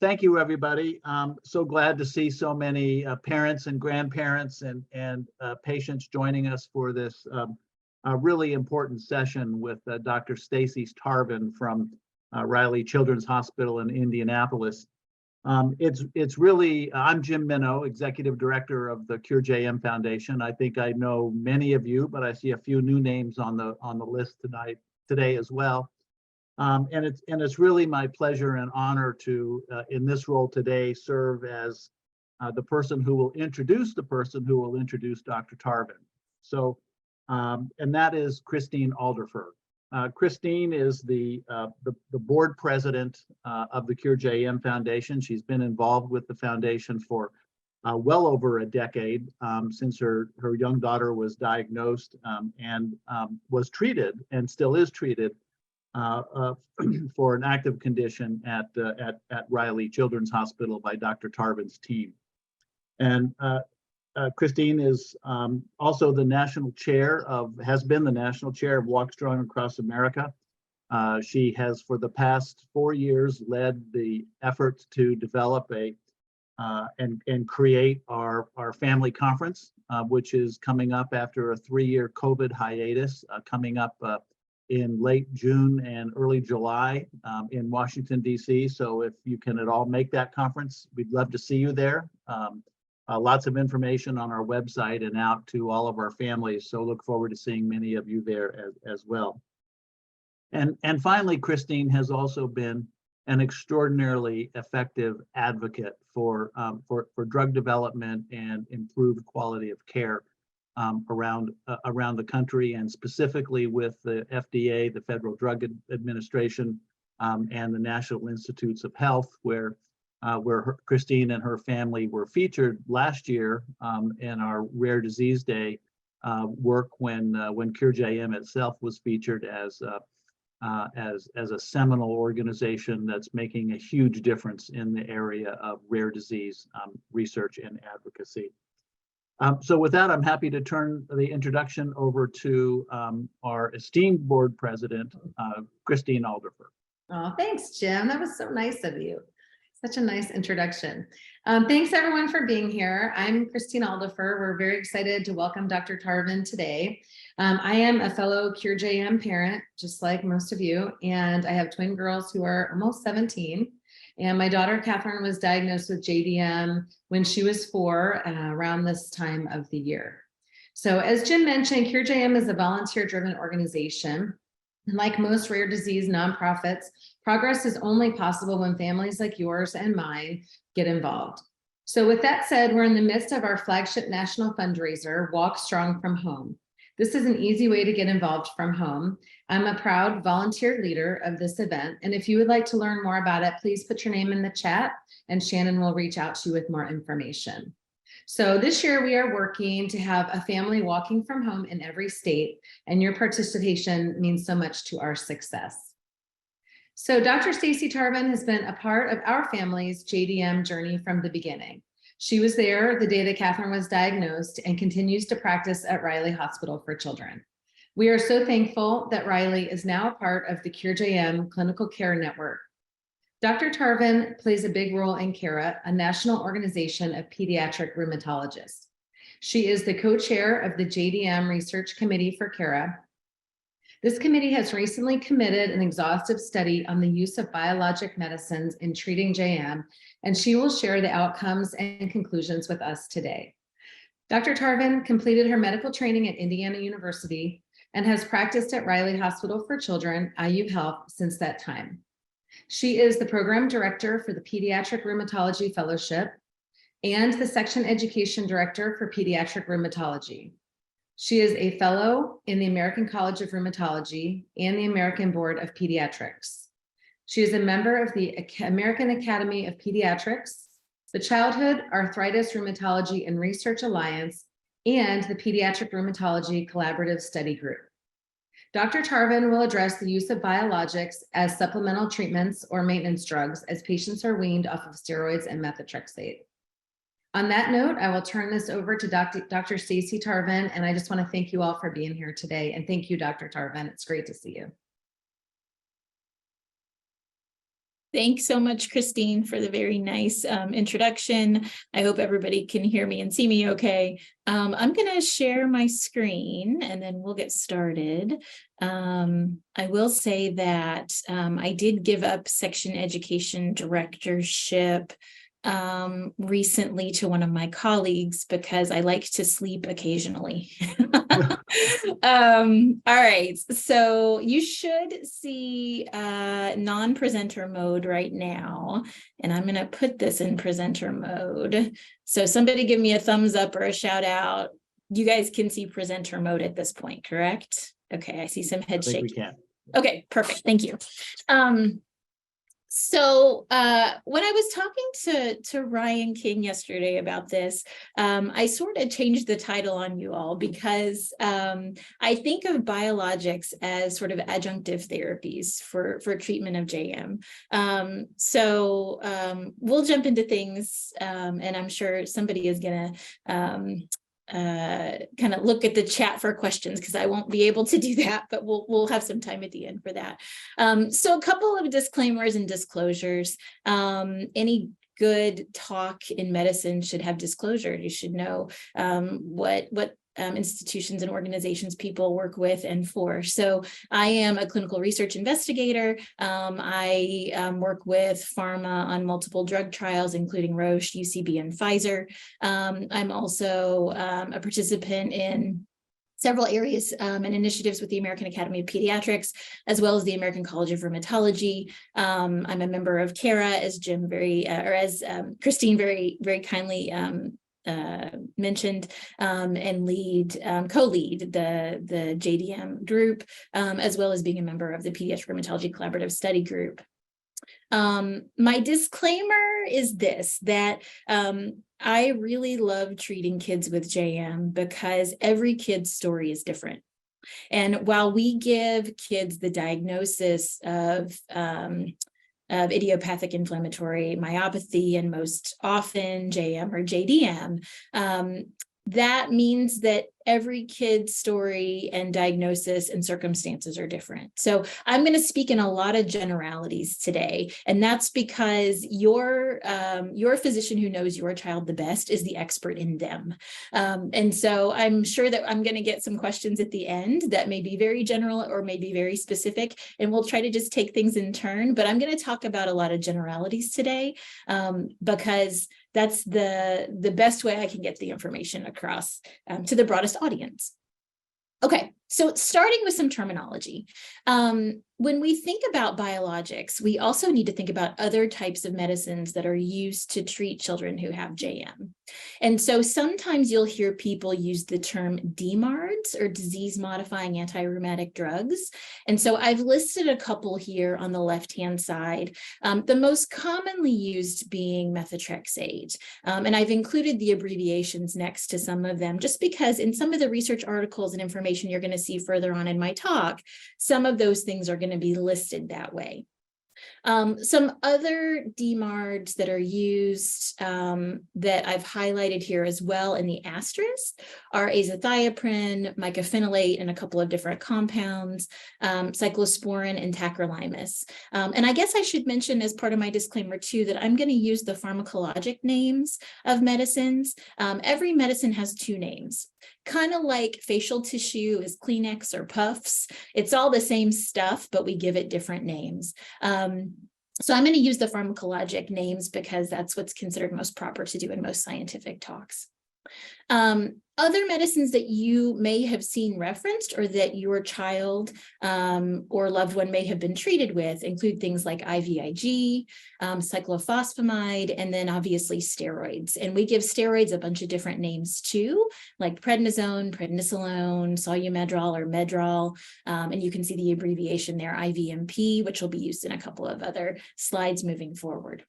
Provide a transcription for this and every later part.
Thank you, everybody. So glad to see so many parents and grandparents and patients joining us for this really important session with Dr. Stacey Tarvin from Riley Children's Hospital in Indianapolis. It's really, I'm Jim Minow, Executive Director of the Cure JM Foundation. I think I know many of you, but I see a few new names on the list today as well. And it's really my pleasure and honor to, in this role today, serve as the person who will introduce Dr. Tarvin. So, and that is Christine Alderfer. Christine is the board president of the Cure JM Foundation. She's been involved with the foundation for well over a decade, since her young daughter was diagnosed and was treated and still is treated for an active condition at Riley Children's Hospital by Dr. Tarvin's team. And Christine is also the national chair has been the national chair of Walk Strong Across America. She has, for the past 4 years, led the efforts to develop and create our family conference, which is coming up after a 3-year COVID hiatus, coming up in late June and early July in Washington, D.C. So if you can at all make that conference, we'd love to see you there. Lots of information on our website and out to all of our families. So look forward to seeing many of you there as well. And finally, Christine has also been an extraordinarily effective advocate for drug development and improved quality of care around the country, and specifically with the FDA, the Federal Drug Administration, and the National Institutes of Health, where Christine and her family were featured last year in our Rare Disease Day work when Cure JM itself was featured as a seminal organization that's making a huge difference in the area of rare disease research and advocacy. So with that, I'm happy to turn the introduction over to our esteemed board president, Christine Alderfer. Oh, thanks, Jim. That was so nice of you. Such a nice introduction. Thanks everyone for being here. I'm Christine Alderfer. We're very excited to welcome Dr. Tarvin today. I am a fellow Cure JM parent, just like most of you, and I have twin girls who are almost 17. And my daughter, Catherine, was diagnosed with JDM when she was 4, around this time of the year. So as Jim mentioned, Cure JM is a volunteer-driven organization. And like most rare disease nonprofits, progress is only possible when families like yours and mine get involved. So with that said, we're in the midst of our flagship national fundraiser, Walk Strong from Home. This is an easy way to get involved from home. I'm a proud volunteer leader of this event, and if you would like to learn more about it, please put your name in the chat and Shannon will reach out to you with more information. So this year we are working to have a family walking from home in every state, and your participation means so much to our success. So Dr. Stacey Tarvin has been a part of our family's JDM journey from the beginning. She was there the day that Catherine was diagnosed and continues to practice at Riley Hospital for Children. We are so thankful that Riley is now a part of the Cure JM Clinical Care Network. Dr. Tarvin plays a big role in CARA, a national organization of pediatric rheumatologists. She is the co-chair of the JDM Research Committee for CARA. This committee has recently committed an exhaustive study on the use of biologic medicines in treating JM, and she will share the outcomes and conclusions with us today. Dr. Tarvin completed her medical training at Indiana University and has practiced at Riley Hospital for Children, IU Health, since that time. She is the program director for the Pediatric Rheumatology Fellowship and the section education director for pediatric rheumatology. She is a fellow in the American College of Rheumatology and the American Board of Pediatrics. She is a member of the American Academy of Pediatrics, the Childhood Arthritis Rheumatology and Research Alliance, and the Pediatric Rheumatology Collaborative Study Group. Dr. Tarvin will address the use of biologics as supplemental treatments or maintenance drugs as patients are weaned off of steroids and methotrexate. On that note, I will turn this over to Dr. Stacey Tarvin, and I just want to thank you all for being here today. And thank you, Dr. Tarvin. It's great to see you. Thanks so much, Christine, for the very nice introduction. I hope everybody can hear me and see me okay. I'm going to share my screen and then we'll get started. I will say that I did give up section education directorship recently to one of my colleagues because I like to sleep occasionally. All right, so you should see non-presenter mode right now, and I'm going to put this in presenter mode. So somebody give me a thumbs up or a shout out. You guys can see presenter mode at this point, correct? Okay, I see some head shaking. We can. Okay, perfect. Thank you. So when I was talking to Ryan King yesterday about this, I sort of changed the title on you all because I think of biologics as sort of adjunctive therapies for treatment of JM. We'll jump into things, and I'm sure somebody is going to kind of look at the chat for questions because I won't be able to do that, but we'll have some time at the end for that. So a couple of disclaimers and disclosures. Any good talk in medicine should have disclosure. You should know what institutions and organizations people work with and for. So I am a clinical research investigator. I work with pharma on multiple drug trials, including Roche, UCB, and Pfizer. I'm also a participant in several areas and initiatives with the American Academy of Pediatrics, as well as the American College of Rheumatology. I'm a member of CARA, as Christine very kindly mentioned, and co-lead the JDM group, as well as being a member of the Pediatric Rheumatology Collaborative Study Group. My disclaimer is this, that I really love treating kids with JM because every kid's story is different. And while we give kids the diagnosis of idiopathic inflammatory myopathy and most often JM or JDM, that means that every kid's story and diagnosis and circumstances are different. So I'm going to speak in a lot of generalities today, and that's because your physician who knows your child the best is the expert in them. And so I'm sure that I'm going to get some questions at the end that may be very general or maybe very specific, and we'll try to just take things in turn. But I'm going to talk about a lot of generalities today because that's the best way I can get the information across to the broadest audience. Okay, so starting with some terminology. When we think about biologics, we also need to think about other types of medicines that are used to treat children who have JM. And so sometimes you'll hear people use the term DMARDs, or disease-modifying anti-rheumatic drugs. And so I've listed a couple here on the left-hand side, the most commonly used being methotrexate. And I've included the abbreviations next to some of them, just because in some of the research articles and information you're going to see further on in my talk, some of those things are going to be listed that way. Some other DMARDs that are used that I've highlighted here as well in the asterisk are azathioprine, mycophenolate, and a couple of different compounds, cyclosporin, and tacrolimus. And I guess I should mention as part of my disclaimer too that I'm going to use the pharmacologic names of medicines. Every medicine has two names. Kind of like facial tissue is Kleenex or Puffs. It's all the same stuff, but we give it different names. So I'm going to use the pharmacologic names because that's what's considered most proper to do in most scientific talks. Other medicines that you may have seen referenced or that your child or loved one may have been treated with include things like IVIG, cyclophosphamide, and then obviously steroids. And we give steroids a bunch of different names too, like prednisone, prednisolone, solumedrol, or medrol. And you can see the abbreviation there, IVMP, which will be used in a couple of other slides moving forward.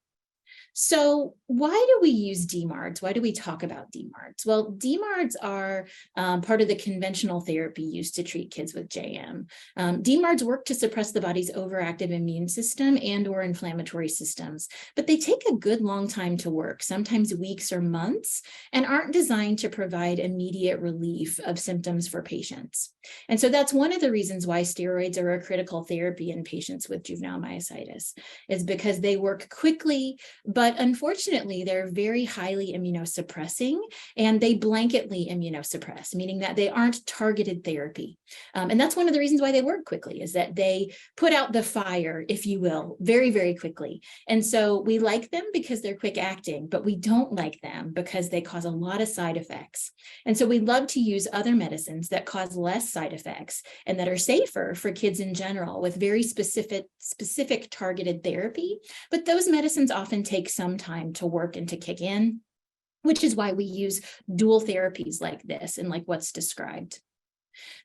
So why do we use DMARDs? Why do we talk about DMARDs? Well, DMARDs are part of the conventional therapy used to treat kids with JM. DMARDs work to suppress the body's overactive immune system and or inflammatory systems, but they take a good long time to work, sometimes weeks or months, and aren't designed to provide immediate relief of symptoms for patients. And so that's one of the reasons why steroids are a critical therapy in patients with juvenile myositis, is because they work quickly, but unfortunately, they're very highly immunosuppressing, and they blanketly immunosuppress, meaning that they aren't targeted therapy. And that's one of the reasons why they work quickly, is that they put out the fire, if you will, very, very quickly. And so we like them because they're quick acting, but we don't like them because they cause a lot of side effects. And so we love to use other medicines that cause less side effects and that are safer for kids in general, with very specific targeted therapy. But those medicines often take some time to work and to kick in, which is why we use dual therapies like this and like what's described.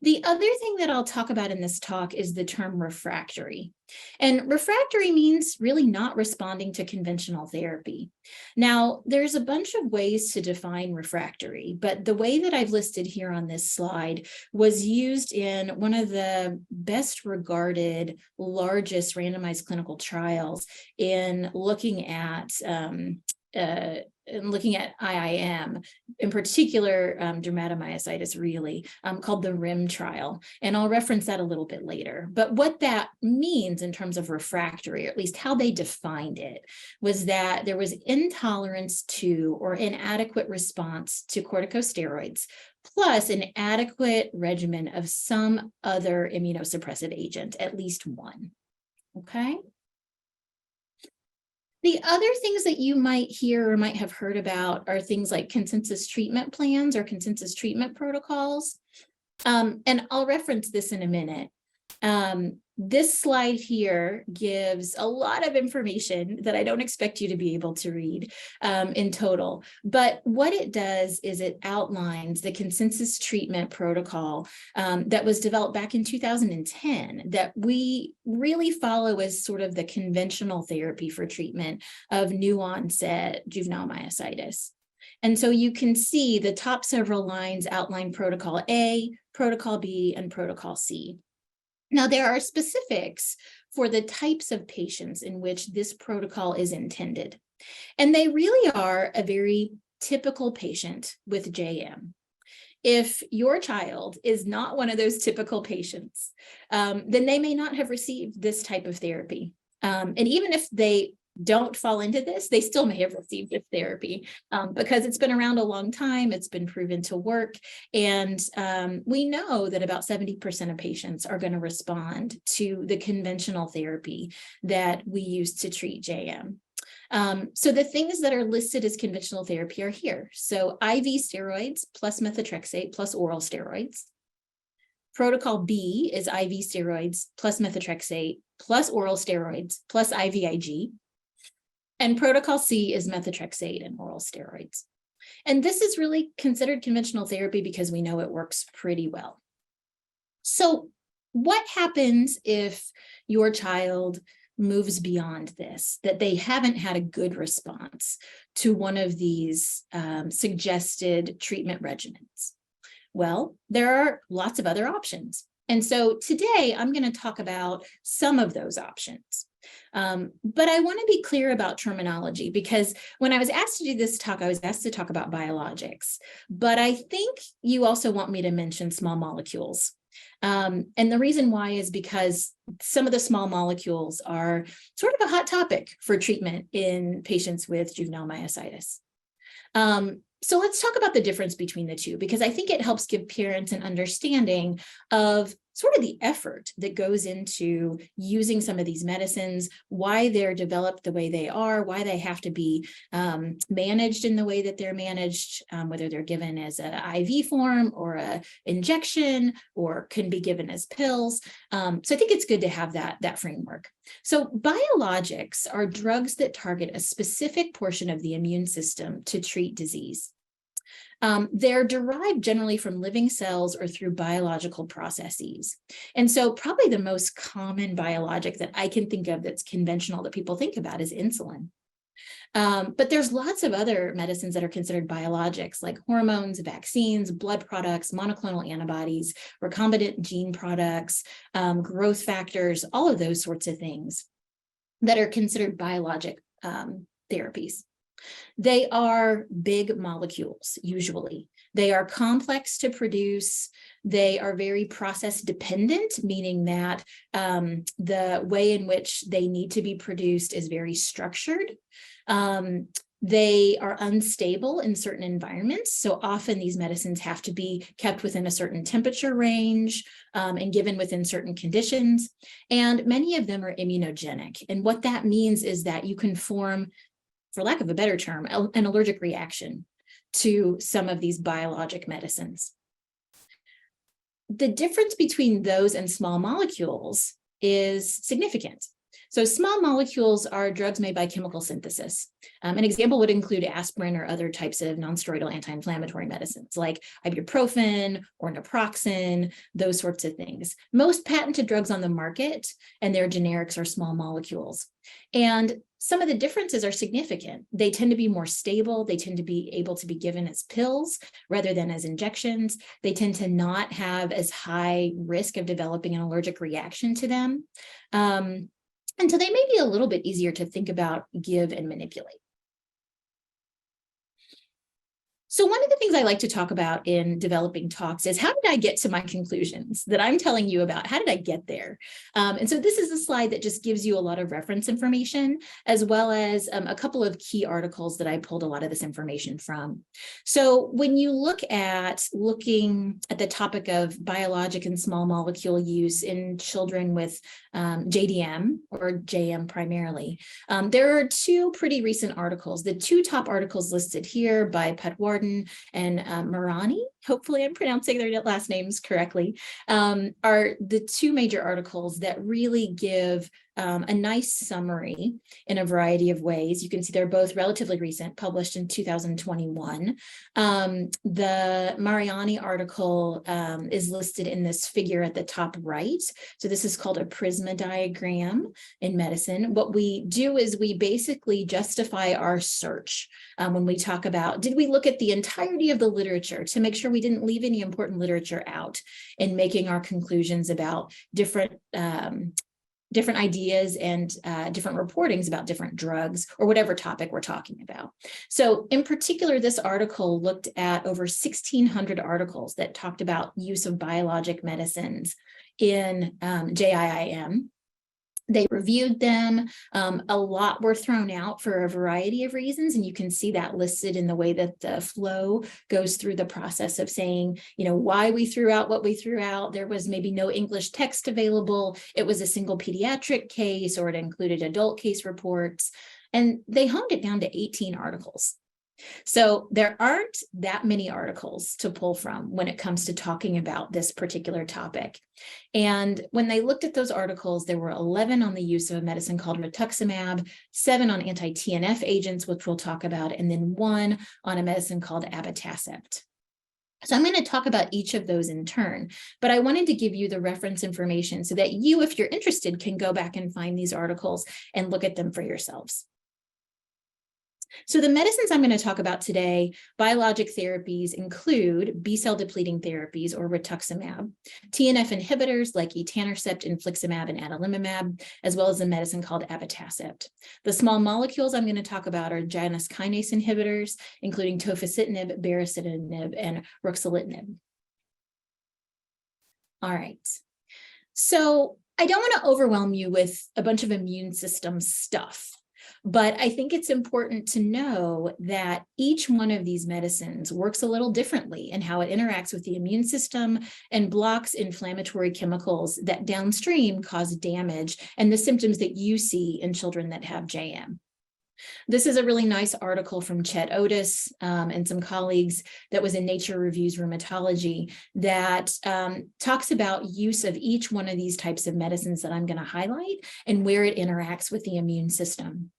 The other thing that I'll talk about in this talk is the term refractory. And refractory means really not responding to conventional therapy. Now, there's a bunch of ways to define refractory, but the way that I've listed here on this slide was used in one of the best regarded, largest randomized clinical trials in looking at IIM, in particular dermatomyositis, really, called the RIM trial. And I'll reference that a little bit later. But what that means in terms of refractory, or at least how they defined it, was that there was intolerance to or inadequate response to corticosteroids, plus an adequate regimen of some other immunosuppressive agent, at least one. Okay? The other things that you might hear or might have heard about are things like consensus treatment plans or consensus treatment protocols. And I'll reference this in a minute. This slide here gives a lot of information that I don't expect you to be able to read in total. But what it does is it outlines the consensus treatment protocol that was developed back in 2010 that we really follow as sort of the conventional therapy for treatment of new onset juvenile myositis. And so you can see the top several lines outline protocol A, protocol B, and protocol C. Now, there are specifics for the types of patients in which this protocol is intended, and they really are a very typical patient with JM. If your child is not one of those typical patients, then they may not have received this type of therapy. And even if they don't fall into this, they still may have received this therapy because it's been around a long time, it's been proven to work, and we know that about 70% of patients are going to respond to the conventional therapy that we use to treat JM. So the things that are listed as conventional therapy are here. So IV steroids plus methotrexate plus oral steroids. Protocol B is IV steroids plus methotrexate plus oral steroids plus IVIG. And protocol C is methotrexate and oral steroids. And this is really considered conventional therapy because we know it works pretty well. So what happens if your child moves beyond this, that they haven't had a good response to one of these suggested treatment regimens? Well, there are lots of other options. And so today I'm going to talk about some of those options. But I want to be clear about terminology, because when I was asked to do this talk, I was asked to talk about biologics, but I think you also want me to mention small molecules. And the reason why is because some of the small molecules are sort of a hot topic for treatment in patients with juvenile myositis. So let's talk about the difference between the two, because I think it helps give parents an understanding of sort of the effort that goes into using some of these medicines, why they're developed the way they are, why they have to be managed in the way that they're managed, whether they're given as an IV form or an injection or can be given as pills. So I think it's good to have that framework. So biologics are drugs that target a specific portion of the immune system to treat disease. They're derived generally from living cells or through biological processes. And so probably the most common biologic that I can think of that's conventional that people think about is insulin. But there's lots of other medicines that are considered biologics, like hormones, vaccines, blood products, monoclonal antibodies, recombinant gene products, growth factors, all of those sorts of things that are considered biologic therapies. They are big molecules, usually. They are complex to produce. They are very process dependent, meaning that the way in which they need to be produced is very structured. They are unstable in certain environments. So often these medicines have to be kept within a certain temperature range and given within certain conditions. And many of them are immunogenic. And what that means is that you can form, for lack of a better term, an allergic reaction to some of these biologic medicines. The difference between those and small molecules is significant. So small molecules are drugs made by chemical synthesis. An example would include aspirin or other types of nonsteroidal anti-inflammatory medicines like ibuprofen or naproxen, those sorts of things. Most patented drugs on the market and their generics are small molecules. And some of the differences are significant. They tend to be more stable. They tend to be able to be given as pills rather than as injections. They tend to not have as high risk of developing an allergic reaction to them. And so they may be a little bit easier to think about, give, and manipulate. So one of the things I like to talk about in developing talks is how did I get to my conclusions that I'm telling you about? How did I get there? And so this is a slide that just gives you a lot of reference information, as well as a couple of key articles that I pulled a lot of this information from. So when you looking at the topic of biologic and small molecule use in children with JDM or JM primarily, there are two pretty recent articles. The two top articles listed here by Petward and Marani, hopefully I'm pronouncing their last names correctly, are the two major articles that really give a nice summary in a variety of ways. You can see they're both relatively recent, published in 2021. The Mariani article is listed in this figure at the top right. So this is called a prisma diagram in medicine. What we do is we basically justify our search when we talk about, did we look at the entirety of the literature to make sure we didn't leave any important literature out in making our conclusions about different ideas and different reportings about different drugs or whatever topic we're talking about. So in particular, this article looked at over 1,600 articles that talked about use of biologic medicines in JIIM. They reviewed them. A lot were thrown out for a variety of reasons, and you can see that listed in the way that the flow goes through the process of saying, why we threw out what we threw out. There was maybe no English text available. It was a single pediatric case, or it included adult case reports, and they honed it down to 18 articles. So there aren't that many articles to pull from when it comes to talking about this particular topic. And when they looked at those articles, there were 11 on the use of a medicine called rituximab, 7 on anti-TNF agents, which we'll talk about, and then 1 on a medicine called abatacept. So I'm going to talk about each of those in turn, but I wanted to give you the reference information so that you, if you're interested, can go back and find these articles and look at them for yourselves. So the medicines I'm going to talk about today, biologic therapies, include B-cell depleting therapies or rituximab, TNF inhibitors like etanercept, infliximab, and adalimumab, as well as a medicine called abatacept. The small molecules I'm going to talk about are Janus kinase inhibitors, including tofacitinib, baricitinib, and ruxolitinib. All right. So I don't want to overwhelm you with a bunch of immune system stuff. But I think it's important to know that each one of these medicines works a little differently in how it interacts with the immune system and blocks inflammatory chemicals that downstream cause damage and the symptoms that you see in children that have JM. This is a really nice article from Chet Otis and some colleagues that was in Nature Reviews Rheumatology that talks about use of each one of these types of medicines that I'm going to highlight and where it interacts with the immune system.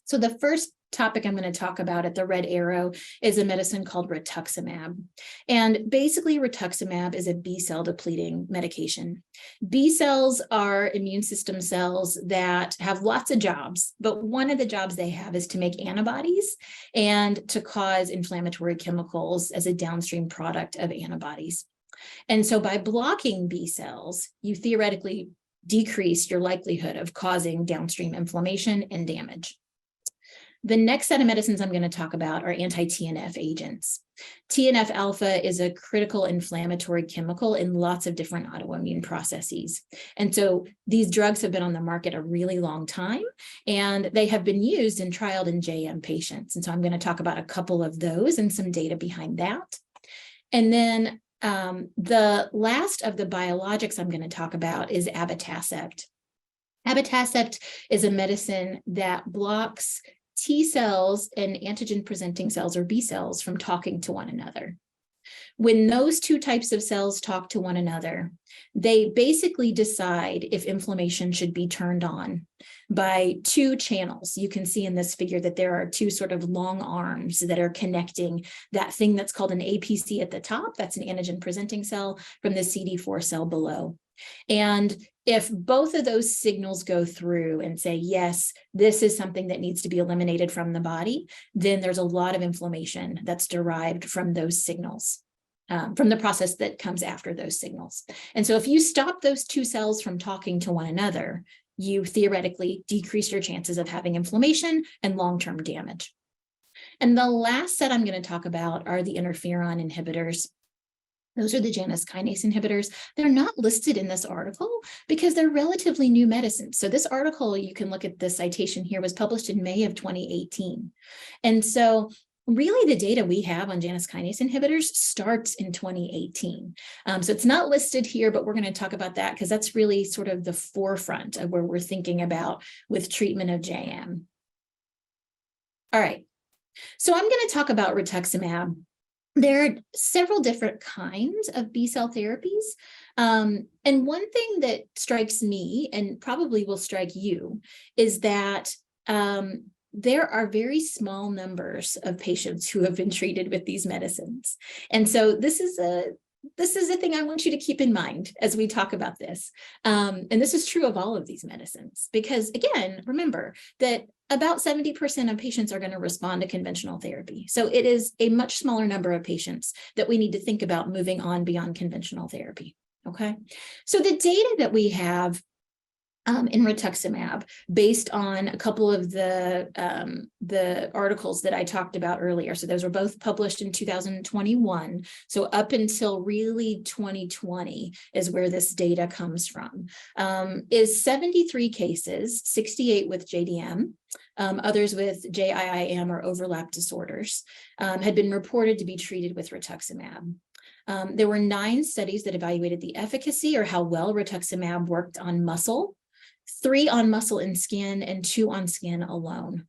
So the first topic I'm going to talk about at the red arrow is a medicine called rituximab. And basically rituximab is a B cell depleting medication. B cells are immune system cells that have lots of jobs, but one of the jobs they have is to make antibodies and to cause inflammatory chemicals as a downstream product of antibodies. And so by blocking B cells, you theoretically decrease your likelihood of causing downstream inflammation and damage. The next set of medicines I'm going to talk about are anti-TNF agents. TNF alpha is a critical inflammatory chemical in lots of different autoimmune processes. And so these drugs have been on the market a really long time, and they have been used and trialed in JM patients. And so I'm going to talk about a couple of those and some data behind that. And then the last of the biologics I'm going to talk about is abatacept. Abatacept is a medicine that blocks T cells and antigen-presenting cells, or B cells, from talking to one another. When those two types of cells talk to one another, they basically decide if inflammation should be turned on by two channels. You can see in this figure that there are two sort of long arms that are connecting that thing that's called an APC at the top, that's an antigen-presenting cell, from the CD4 cell below. And if both of those signals go through and say, yes, this is something that needs to be eliminated from the body, then there's a lot of inflammation that's derived from those signals, from the process that comes after those signals. And so if you stop those two cells from talking to one another, you theoretically decrease your chances of having inflammation and long-term damage. And the last set I'm going to talk about are the interferon inhibitors. Those are the Janus kinase inhibitors. They're not listed in this article because they're relatively new medicines. So this article, you can look at the citation here, was published in May of 2018. And so really the data we have on Janus kinase inhibitors starts in 2018. So it's not listed here, but we're going to talk about that because that's really sort of the forefront of where we're thinking about with treatment of JM. All right. So I'm going to talk about rituximab. There are several different kinds of B cell therapies. And one thing that strikes me, and probably will strike you, is that there are very small numbers of patients who have been treated with these medicines. And so this is a thing I want you to keep in mind as we talk about this. And this is true of all of these medicines, because again, remember that about 70% of patients are going to respond to conventional therapy. So it is a much smaller number of patients that we need to think about moving on beyond conventional therapy. Okay. So the data that we have in rituximab, based on a couple of the articles that I talked about earlier. So those were both published in 2021. So up until really 2020 is where this data comes from, is 73 cases, 68 with JDM, others with JIIM or overlap disorders, had been reported to be treated with rituximab. There were 9 studies that evaluated the efficacy or how well rituximab worked on muscle, 3 on muscle and skin, and 2 on skin alone.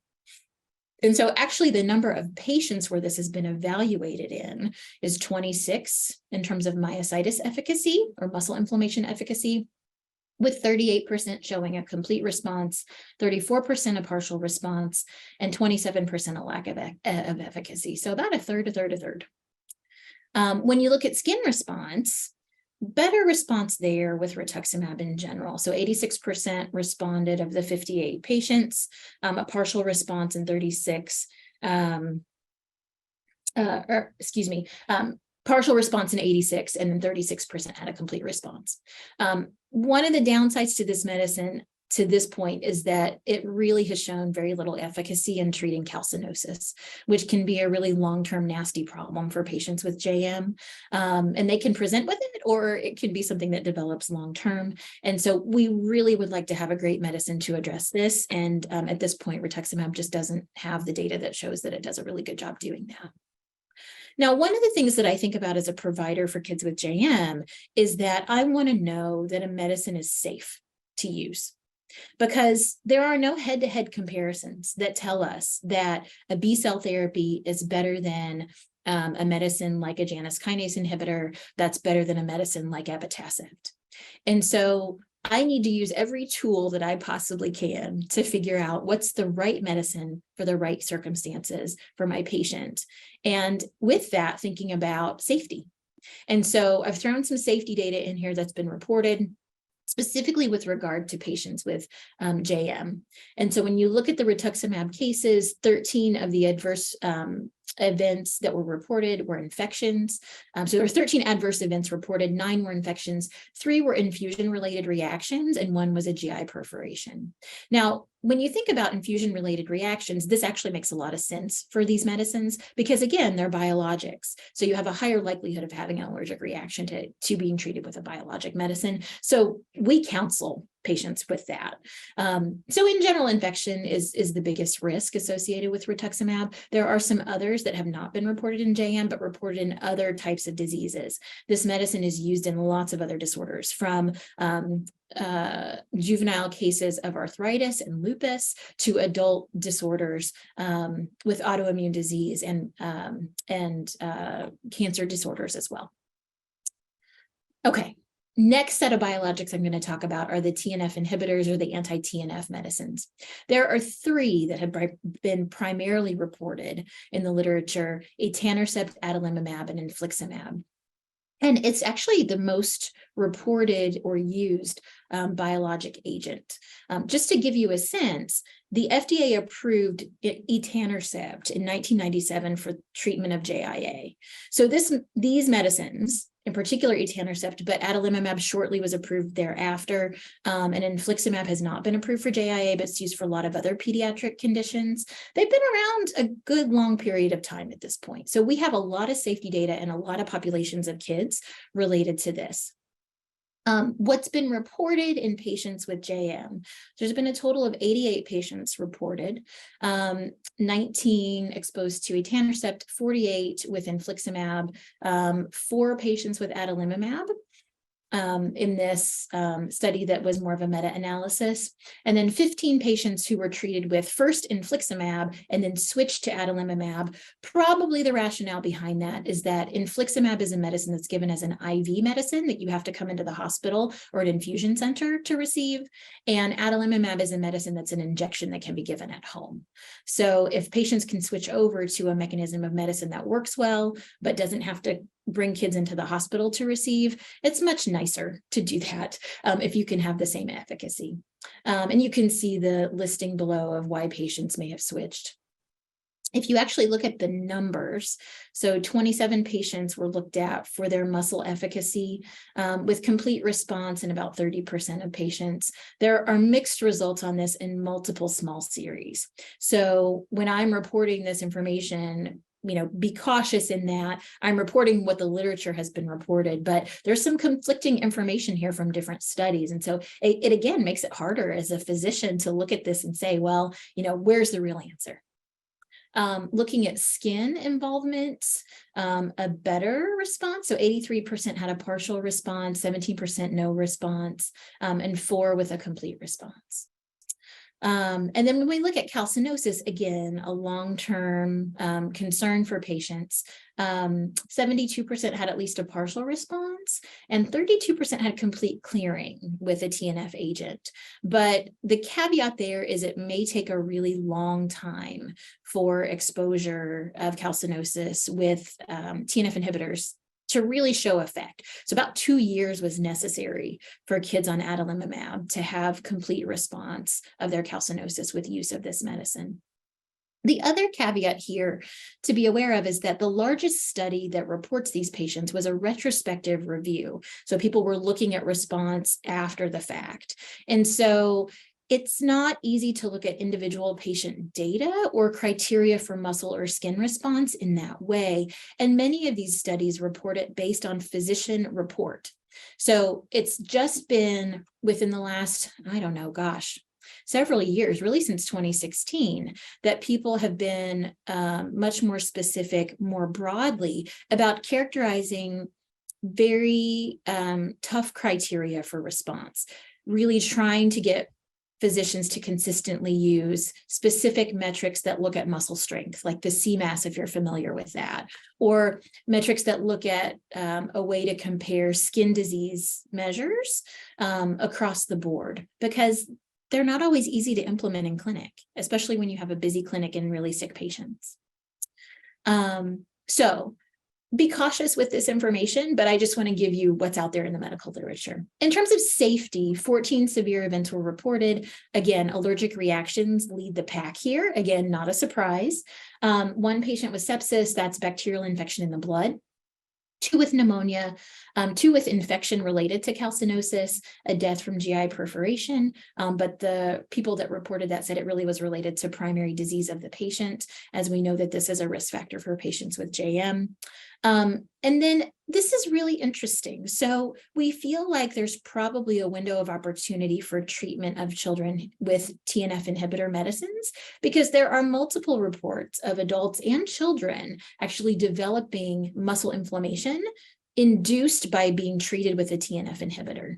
And so actually the number of patients where this has been evaluated in is 26 in terms of myositis efficacy or muscle inflammation efficacy, with 38% showing a complete response, 34% a partial response, and 27% a lack of efficacy. So about a third. When you look at skin response, better response there with rituximab in general. So 86% responded of the 58 patients, a partial response in 36, partial response in 86, and then 36% had a complete response. One of the downsides to this medicine to this point is that it really has shown very little efficacy in treating calcinosis, which can be a really long-term nasty problem for patients with JM. And they can present with it, or it could be something that develops long-term. And so we really would like to have a great medicine to address this. And at this point, rituximab just doesn't have the data that shows that it does a really good job doing that. Now, one of the things that I think about as a provider for kids with JM is that I want to know that a medicine is safe to use, because there are no head-to-head comparisons that tell us that a B cell therapy is better than a medicine like a Janus kinase inhibitor, that's better than a medicine like abatacept. And so I need to use every tool that I possibly can to figure out what's the right medicine for the right circumstances for my patient. And with that, thinking about safety. And so I've thrown some safety data in here that's been reported, specifically with regard to patients with JM. And so when you look at the rituximab cases, 13 of the adverse events that were reported were infections. So there were 13 adverse events reported, 9 were infections, 3 were infusion-related reactions, and 1 was a GI perforation. Now, when you think about infusion-related reactions, this actually makes a lot of sense for these medicines because, again, they're biologics. So you have a higher likelihood of having an allergic reaction to being treated with a biologic medicine. So we counsel patients with that. So in general, infection is the biggest risk associated with rituximab. There are some others that have not been reported in JM, but reported in other types of diseases. This medicine is used in lots of other disorders, from juvenile cases of arthritis and lupus to adult disorders with autoimmune disease and cancer disorders as well. Okay. Next set of biologics I'm going to talk about are the TNF inhibitors or the anti-TNF medicines. There are 3 that have been primarily reported in the literature: etanercept, adalimumab, and infliximab. And it's actually the most reported or used biologic agent. Just to give you a sense, the FDA approved etanercept in 1997 for treatment of JIA. So these medicines, in particular etanercept, but adalimumab shortly was approved thereafter, and infliximab has not been approved for JIA, but it's used for a lot of other pediatric conditions. They've been around a good long period of time at this point. So we have a lot of safety data and a lot of populations of kids related to this. What's been reported in patients with JM, there's been a total of 88 patients reported, 19 exposed to etanercept, 48 with infliximab, 4 patients with adalimumab in this study that was more of a meta-analysis, and then 15 patients who were treated with first infliximab and then switched to adalimumab. Probably the rationale behind that is that infliximab is a medicine that's given as an IV medicine that you have to come into the hospital or an infusion center to receive, and adalimumab is a medicine that's an injection that can be given at home. So if patients can switch over to a mechanism of medicine that works well, but doesn't have to bring kids into the hospital to receive, it's much nicer to do that if you can have the same efficacy. And you can see the listing below of why patients may have switched. If you actually look at the numbers, so 27 patients were looked at for their muscle efficacy with complete response in about 30% of patients. There are mixed results on this in multiple small series. So when I'm reporting this information, be cautious in that I'm reporting what the literature has been reported, but there's some conflicting information here from different studies. And so it again makes it harder as a physician to look at this and say, well, where's the real answer? Looking at skin involvement, a better response. So 83% had a partial response, 17% no response, and 4 with a complete response. And then when we look at calcinosis, again, a long-term concern for patients, 72% had at least a partial response and 32% had complete clearing with a TNF agent. But the caveat there is it may take a really long time for exposure of calcinosis with TNF inhibitors to really show effect. So about 2 years was necessary for kids on adalimumab to have complete response of their calcinosis with use of this medicine. The other caveat here to be aware of is that the largest study that reports these patients was a retrospective review. So people were looking at response after the fact. And so it's not easy to look at individual patient data or criteria for muscle or skin response in that way. And many of these studies report it based on physician report. So it's just been within the last, several years, really since 2016, that people have been much more specific, more broadly about characterizing very tough criteria for response, really trying to get physicians to consistently use specific metrics that look at muscle strength, like the CMAS, if you're familiar with that, or metrics that look at a way to compare skin disease measures across the board, because they're not always easy to implement in clinic, especially when you have a busy clinic and really sick patients. So be cautious with this information, but I just want to give you what's out there in the medical literature. In terms of safety, 14 severe events were reported. Again, allergic reactions lead the pack here. Again, not a surprise. One patient with sepsis, that's bacterial infection in the blood. 2 with pneumonia, 2 with infection related to calcinosis, a death from GI perforation. But the people that reported that said it really was related to primary disease of the patient, as we know that this is a risk factor for patients with JM. And then this is really interesting. So we feel like there's probably a window of opportunity for treatment of children with TNF inhibitor medicines, because there are multiple reports of adults and children actually developing muscle inflammation induced by being treated with a TNF inhibitor.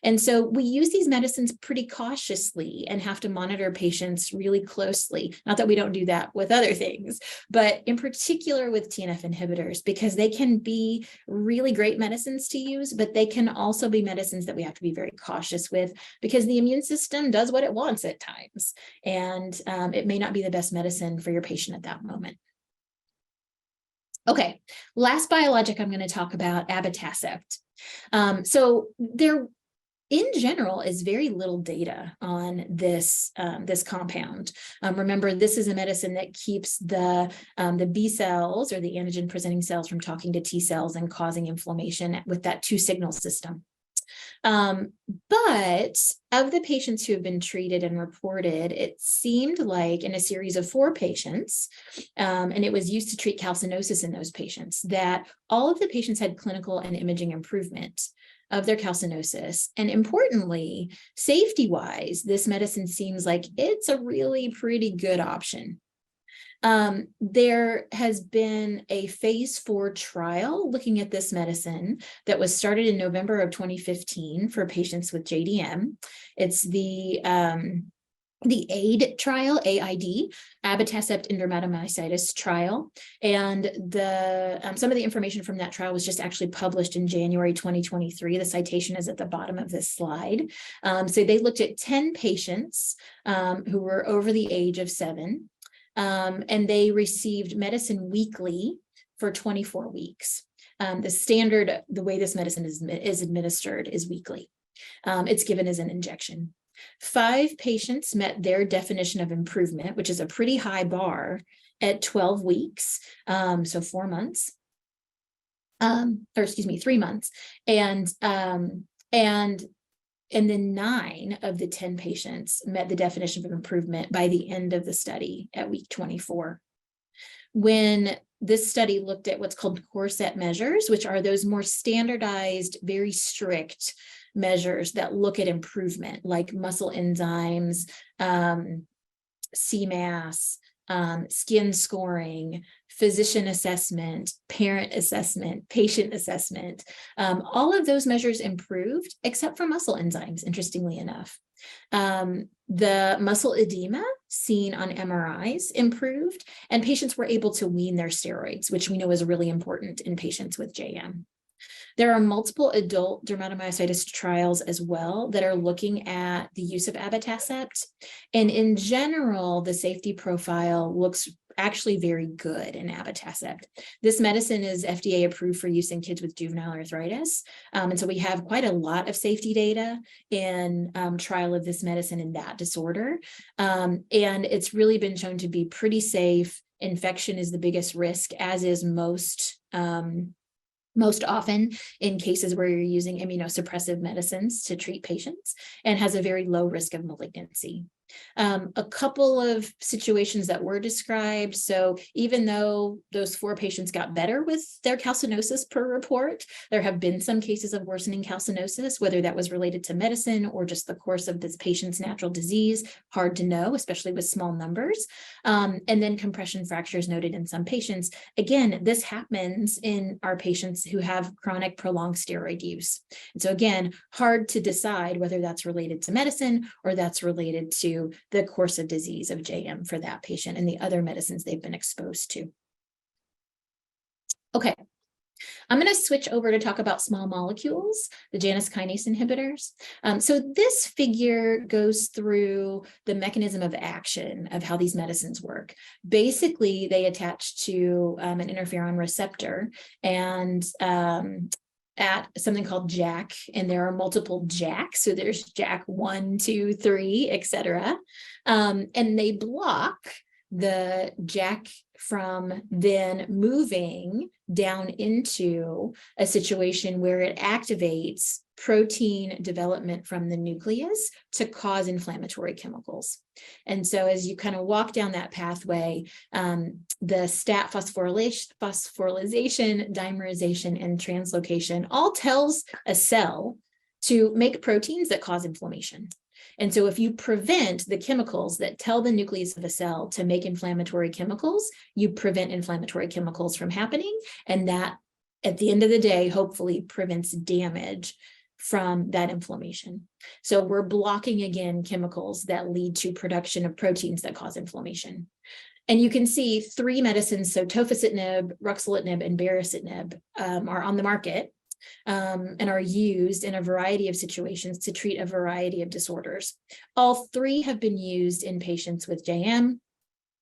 And so we use these medicines pretty cautiously and have to monitor patients really closely. Not that we don't do that with other things, but in particular with TNF inhibitors, because they can be really great medicines to use, but they can also be medicines that we have to be very cautious with, because the immune system does what it wants at times. And it may not be the best medicine for your patient at that moment. Okay, last biologic I'm going to talk about, abatacept. So there, in general, is very little data on this, this compound. Remember, this is a medicine that keeps the B cells or the antigen presenting cells from talking to T cells and causing inflammation with that 2 signal system. But of the patients who have been treated and reported, it seemed like in a series of 4 patients, and it was used to treat calcinosis in those patients, that all of the patients had clinical and imaging improvement of their calcinosis. And importantly, safety-wise, this medicine seems like it's a really pretty good option. There has been a phase 4 trial looking at this medicine that was started in November of 2015 for patients with JDM. It's the AID trial, AID, abatacept in dermatomyositis trial. And some of the information from that trial was just actually published in January 2023. The citation is at the bottom of this slide. So they looked at 10 patients who were over the age of 7. And they received medicine weekly for 24 weeks. The way this medicine is administered is weekly. It's given as an injection. 5 patients met their definition of improvement, which is a pretty high bar, at 12 weeks, so 4 months, or excuse me, 3 months. And then 9 of the 10 patients met the definition of improvement by the end of the study at week 24. When this study looked at what's called core set measures, which are those more standardized, very strict measures that look at improvement, like muscle enzymes, CMAS, skin scoring, physician assessment, parent assessment, patient assessment. All of those measures improved, except for muscle enzymes, interestingly enough. The muscle edema seen on MRIs improved, and patients were able to wean their steroids, which we know is really important in patients with JM. There are multiple adult dermatomyositis trials as well that are looking at the use of abatacept. And in general, the safety profile looks actually very good in abatacept. This medicine is FDA approved for use in kids with juvenile arthritis. And so we have quite a lot of safety data in trial of this medicine in that disorder. And it's really been shown to be pretty safe. Infection is the biggest risk, as is most often in cases where you're using immunosuppressive medicines to treat patients, and has a very low risk of malignancy. A couple of situations that were described. So even though those 4 patients got better with their calcinosis per report, there have been some cases of worsening calcinosis, whether that was related to medicine or just the course of this patient's natural disease. Hard to know, especially with small numbers. And then compression fractures noted in some patients. Again, this happens in our patients who have chronic prolonged steroid use. And so again, hard to decide whether that's related to medicine or that's related to the course of disease of JM for that patient and the other medicines they've been exposed to. Okay, I'm going to switch over to talk about small molecules, the Janus kinase inhibitors. So this figure goes through the mechanism of action of how these medicines work. Basically, they attach to an interferon receptor and at something called JAK, and there are multiple JAKs. So there's JAK 1, 2, 3, etc. And they block the JAK from then moving down into a situation where it activates protein development from the nucleus to cause inflammatory chemicals. And so as you kind of walk down that pathway, the STAT phosphorylation, dimerization, and translocation all tells a cell to make proteins that cause inflammation. And so if you prevent the chemicals that tell the nucleus of a cell to make inflammatory chemicals, you prevent inflammatory chemicals from happening. And that, at the end of the day, hopefully prevents damage from that inflammation. So we're blocking, again, chemicals that lead to production of proteins that cause inflammation. And you can see 3 medicines, so tofacitinib, ruxolitinib, and baricitinib are on the market and are used in a variety of situations to treat a variety of disorders. All 3 have been used in patients with JM.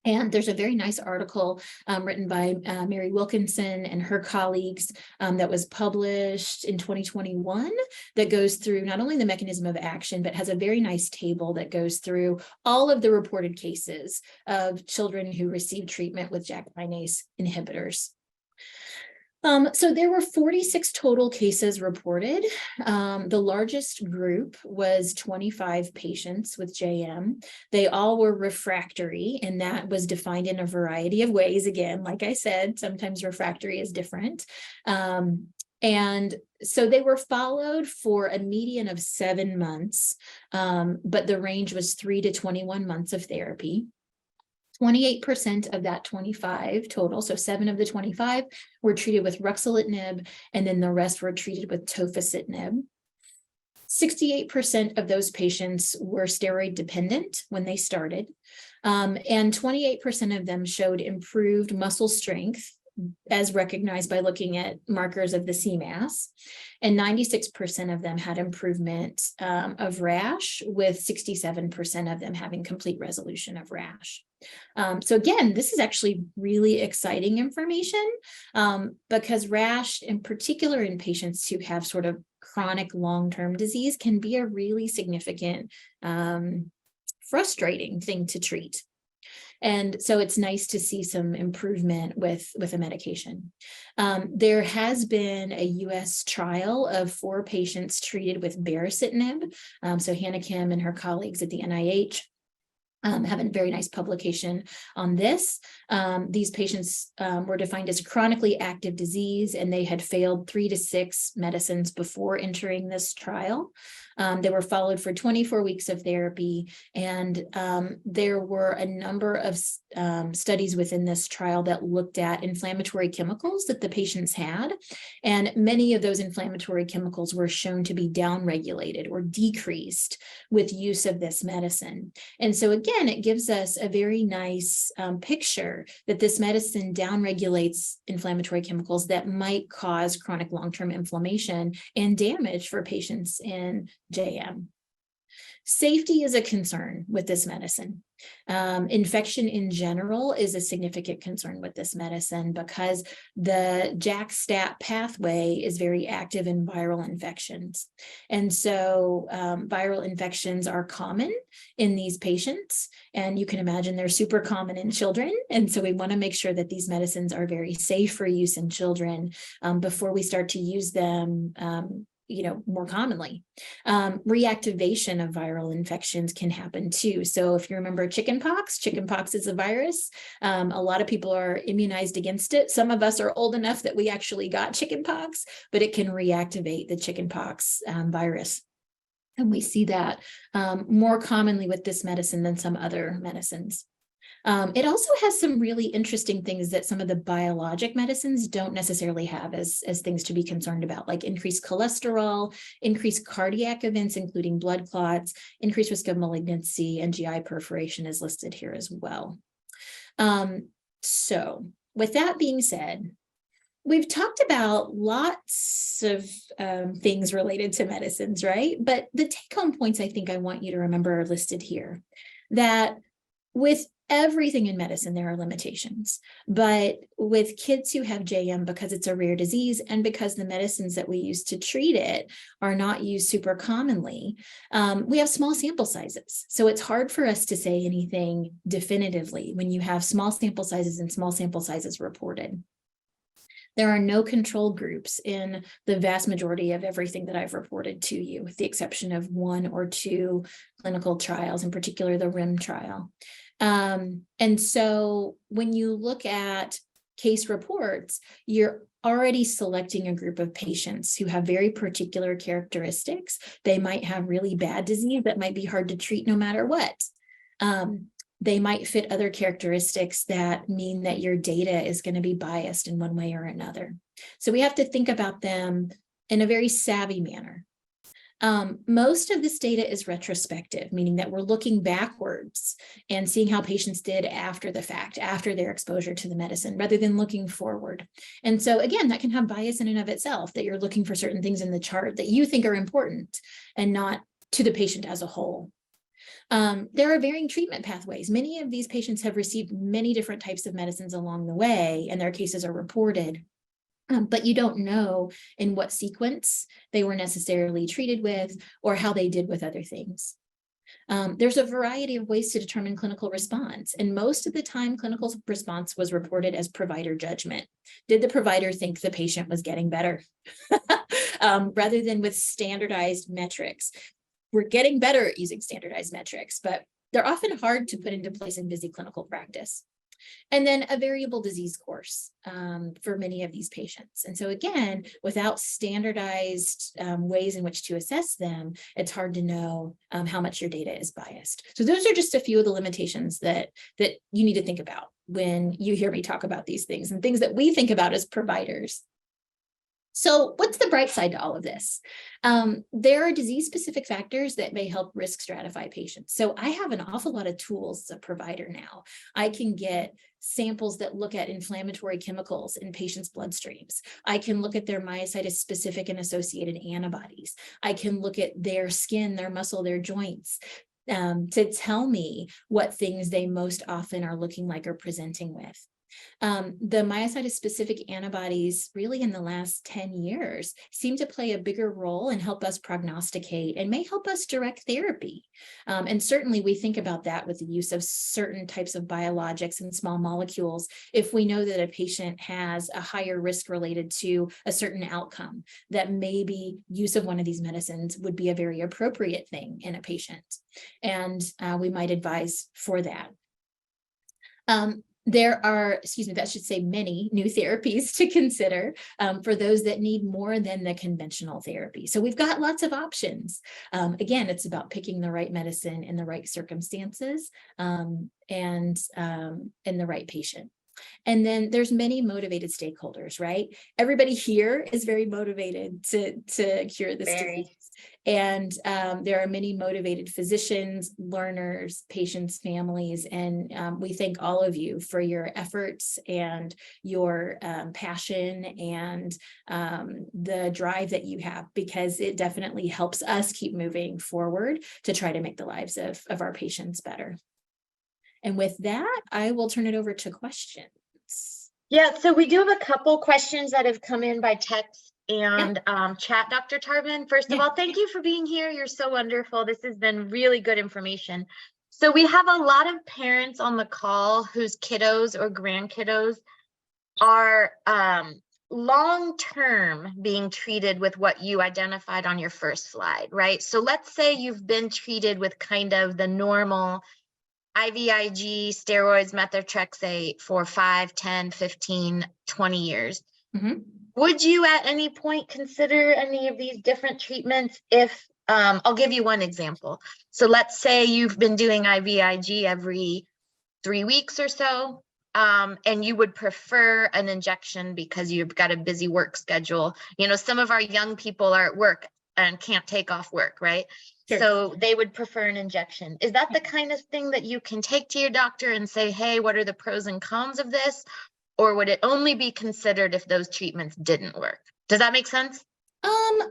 And there's a very nice article written by Mary Wilkinson and her colleagues that was published in 2021 that goes through not only the mechanism of action, but has a very nice table that goes through all of the reported cases of children who received treatment with JAK kinase inhibitors. So there were 46 total cases reported. The largest group was 25 patients with JM. They all were refractory, and that was defined in a variety of ways. Again, like I said, sometimes refractory is different. And so they were followed for a median of 7 months, but the range was 3 to 21 months of therapy. 28% of that 25 total, so 7 of the 25 were treated with ruxolitinib, and then the rest were treated with tofacitinib. 68% of those patients were steroid dependent when they started, and 28% of them showed improved muscle strength as recognized by looking at markers of the CMAS, and 96% of them had improvement of rash, with 67% of them having complete resolution of rash. So again, this is actually really exciting information because rash, in particular in patients who have sort of chronic long-term disease, can be a really significant, frustrating thing to treat. And so it's nice to see some improvement with a medication. There has been a US trial of 4 patients treated with baricitinib. So Hannah Kim and her colleagues at the NIH have a very nice publication on this. These patients were defined as chronically active disease, and they had failed 3 to 6 medicines before entering this trial. They were followed for 24 weeks of therapy, and there were a number of studies within this trial that looked at inflammatory chemicals that the patients had, and many of those inflammatory chemicals were shown to be downregulated or decreased with use of this medicine. And so again, it gives us a very nice picture that this medicine downregulates inflammatory chemicals that might cause chronic long-term inflammation and damage for patients in JM. Safety is a concern with this medicine. Infection in general is a significant concern with this medicine because the JAK-STAT pathway is very active in viral infections. And so viral infections are common in these patients, and you can imagine they're super common in children. And so we want to make sure that these medicines are very safe for use in children before we start to use them more commonly. Reactivation of viral infections can happen too. So if you remember chickenpox is a virus. A lot of people are immunized against it. Some of us are old enough that we actually got chickenpox, but it can reactivate the chickenpox virus. And we see that more commonly with this medicine than some other medicines. It also has some really interesting things that some of the biologic medicines don't necessarily have as things to be concerned about, like increased cholesterol, increased cardiac events, including blood clots, increased risk of malignancy, and GI perforation is listed here as well. So with that being said, we've talked about lots of things related to medicines, right? But the take-home points I think I want you to remember are listed here. That with everything in medicine, there are limitations. But with kids who have JM, because it's a rare disease and because the medicines that we use to treat it are not used super commonly, we have small sample sizes. So it's hard for us to say anything definitively when you have small sample sizes and small sample sizes reported. There are no control groups in the vast majority of everything that I've reported to you, with the exception of 1 or 2 clinical trials, in particular the RIM trial. And so when you look at case reports, you're already selecting a group of patients who have very particular characteristics. They might have really bad disease that might be hard to treat no matter what. They might fit other characteristics that mean that your data is going to be biased in one way or another. So we have to think about them in a very savvy manner. Most of this data is retrospective, meaning that we're looking backwards and seeing how patients did after the fact, after their exposure to the medicine, rather than looking forward. And so again, that can have bias in and of itself, that you're looking for certain things in the chart that you think are important and not to the patient as a whole. There are varying treatment pathways. Many of these patients have received many different types of medicines along the way, and their cases are reported. But you don't know in what sequence they were necessarily treated with or how they did with other things. There's a variety of ways to determine clinical response. And most of the time, clinical response was reported as provider judgment. Did the provider think the patient was getting better? Rather than with standardized metrics. We're getting better at using standardized metrics, but they're often hard to put into place in busy clinical practice. And then a variable disease course for many of these patients. And so again, without standardized ways in which to assess them, it's hard to know how much your data is biased. So those are just a few of the limitations that you need to think about when you hear me talk about these things and things that we think about as providers. So what's the bright side to all of this? There are disease-specific factors that may help risk stratify patients. So I have an awful lot of tools as a provider now. I can get samples that look at inflammatory chemicals in patients' bloodstreams. I can look at their myositis-specific and associated antibodies. I can look at their skin, their muscle, their joints, to tell me what things they most often are looking like or presenting with. The myositis-specific antibodies really in the last 10 years seem to play a bigger role and help us prognosticate and may help us direct therapy. And certainly we think about that with the use of certain types of biologics and small molecules if we know that a patient has a higher risk related to a certain outcome, that maybe use of one of these medicines would be a very appropriate thing in a patient. And we might advise for that. There are, many new therapies to consider for those that need more than the conventional therapy. So we've got lots of options. Again, it's about picking the right medicine in the right circumstances and in the right patient. And then there's many motivated stakeholders, right? Everybody here is very motivated to cure this disease. And there are many motivated physicians, learners, patients, families, and we thank all of you for your efforts and your passion and the drive that you have, because it definitely helps us keep moving forward to try to make the lives of our patients better. And with that, I will turn it over to questions. Yeah, so we do have a couple questions that have come in by text and chat, Dr. Tarvin. First of all, thank you for being here. You're so wonderful. This has been really good information. So we have a lot of parents on the call whose kiddos or grandkiddos are long-term being treated with what you identified on your first slide, right? So let's say you've been treated with kind of the normal IVIG, steroids, methotrexate for 5, 10, 15, 20 years. Mhm. Would you at any point consider any of these different treatments if, I'll give you one example. So let's say you've been doing IVIG every 3 weeks or so, and you would prefer an injection because you've got a busy work schedule. You know, some of our young people are at work and can't take off work, right? Sure. So they would prefer an injection. Is that the kind of thing that you can take to your doctor and say, hey, what are the pros and cons of this? Or would it only be considered if those treatments didn't work? Does that make sense?